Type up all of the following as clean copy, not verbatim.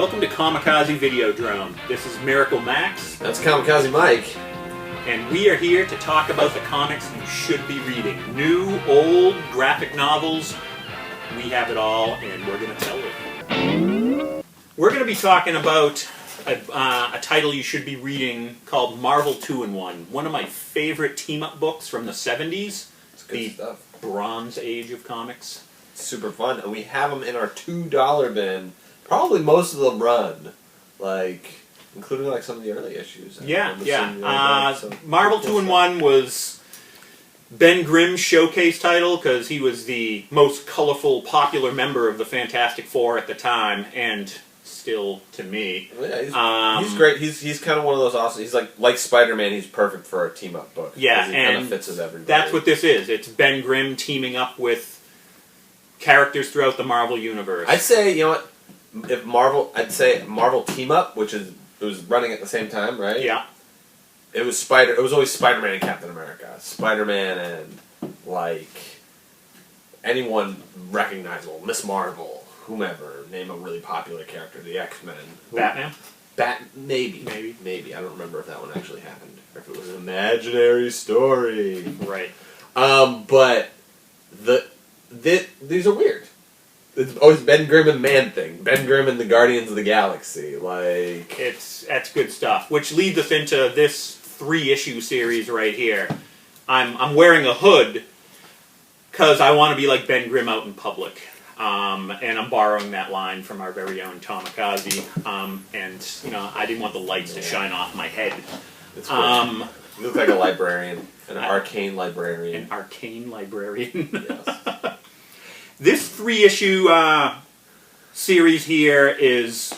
Welcome to Comicazi Videodrome. This is Miracle Max. That's Comicazi Mike. And we are here to talk about the comics you should be reading. New, old, graphic novels. We have it all, and we're going to tell it. We're going to be talking about a title you should be reading called Marvel 2-in-1. One of my favorite team-up books from the 70s. It's good stuff. Bronze Age of comics. Super fun, and we have them in our $2 bin. Probably most of the run, including some of the early issues. Yeah. Marvel 2-in-1 was Ben Grimm's showcase title because he was the most colorful, popular member of the Fantastic Four at the time, and still to me. Yeah, he's great. He's kind of one of those awesome. He's like Spider-Man. He's perfect for a team up book. Yeah, he and kind of fits with everybody. That's what this is. It's Ben Grimm teaming up with characters throughout the Marvel universe. I'd say I'd say Marvel Team Up, it was running at the same time, right? Yeah. It was always Spider-Man and Captain America. Spider-Man and anyone recognizable, Miss Marvel, whomever. Name a really popular character, the X-Men. Batman? Maybe. I don't remember if that one actually happened or if it was an imaginary story. Right. But these are weird. It's always Ben Grimm and Man-Thing. Ben Grimm and the Guardians of the Galaxy. That's good stuff. Which leads us into this 3-issue series right here. I'm wearing a hood because I want to be like Ben Grimm out in public. And I'm borrowing that line from our very own Comicazi. And I didn't want the lights to shine off my head. It's you look like a librarian. An arcane librarian. An arcane librarian. Yes. This 3-issue series here is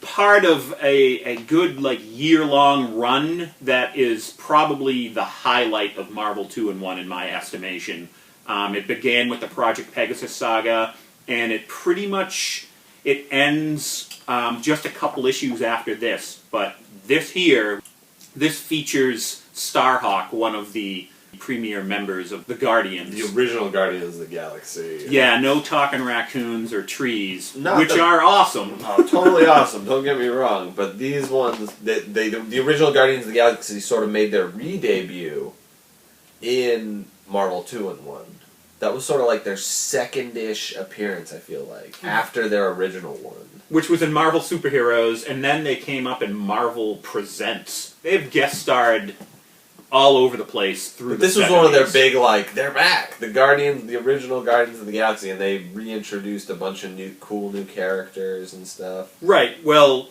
part of a good year-long run that is probably the highlight of Marvel 2-in-1 in my estimation. It began with the Project Pegasus saga, and it ends just a couple issues after this. But this features Starhawk, one of the premier members of the Guardians. The original Guardians of the Galaxy. Yeah, no talking raccoons or trees, which are awesome. Oh, totally awesome, don't get me wrong. But these ones, the original Guardians of the Galaxy sort of made their re-debut in Marvel 2-in-1. That was sort of their second-ish appearance, I feel like, after their original one. Which was in Marvel Superheroes, and then they came up in Marvel Presents. They've guest starred all over the place through But this was 70s. one of their big, they're back! The original Guardians of the Galaxy, and they reintroduced a bunch of cool new characters and stuff. Right, well,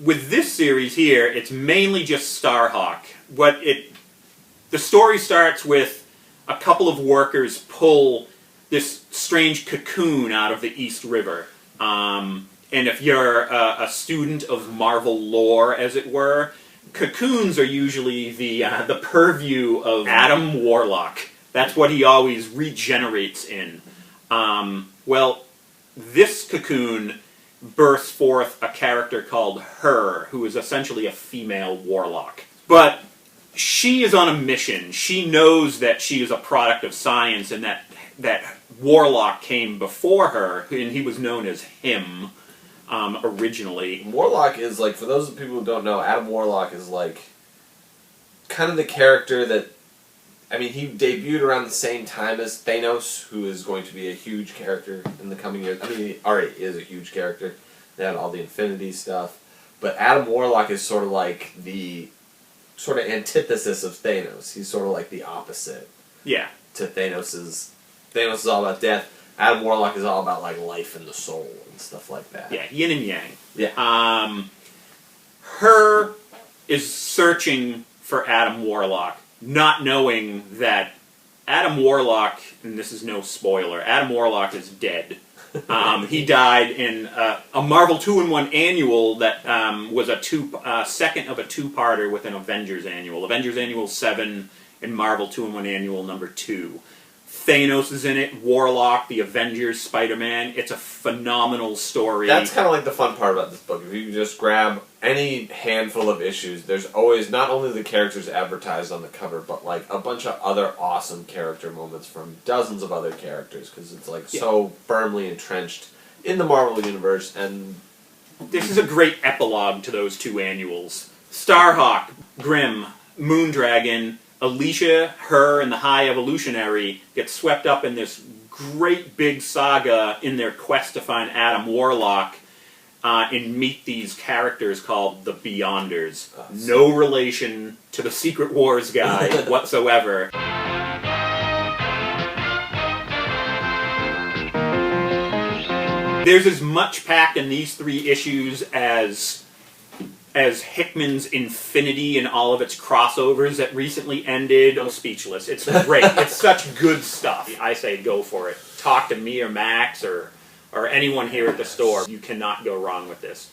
with this series here, it's mainly just Starhawk. The story starts with a couple of workers pull this strange cocoon out of the East River. And if you're a student of Marvel lore, as it were, cocoons are usually the purview of Adam Warlock. That's what he always regenerates in. Well, this cocoon bursts forth a character called Her, who is essentially a female warlock. But she is on a mission. She knows that she is a product of science and that Warlock came before her, and he was known as him. Originally. Warlock is, for those people who don't know, Adam Warlock is, kind of the character that, he debuted around the same time as Thanos, who is going to be a huge character in the coming years. He already is a huge character. They had all the Infinity stuff. But Adam Warlock is sort of the antithesis of Thanos. He's sort of the opposite. Yeah. To Thanos is all about death. Adam Warlock is all about life and the soul and stuff like that. Yeah, yin and yang. Yeah. Her is searching for Adam Warlock, not knowing that Adam Warlock, and this is no spoiler, Adam Warlock is dead. He died in a Marvel 2-in-1 annual that was a second of a two-parter with an Avengers annual. Avengers Annual 7 and Marvel 2-in-1 annual number 2. Thanos is in it, Warlock, the Avengers, Spider-Man. It's a phenomenal story. That's kind of the fun part about this book. If you just grab any handful of issues, there's always not only the characters advertised on the cover, but a bunch of other awesome character moments from dozens of other characters, because it's so firmly entrenched in the Marvel Universe, and This is a great epilogue to those 2 annuals. Starhawk, Grimm, Moondragon, Alicia, her, and the High Evolutionary get swept up in this great big saga in their quest to find Adam Warlock and meet these characters called the Beyonders. No relation to the Secret Wars guy whatsoever. There's as much packed in these 3 issues as Hickman's Infinity and all of its crossovers that recently ended. I'm speechless. It's great. It's such good stuff. I say go for it. Talk to me or Max or anyone here at the store. You cannot go wrong with this.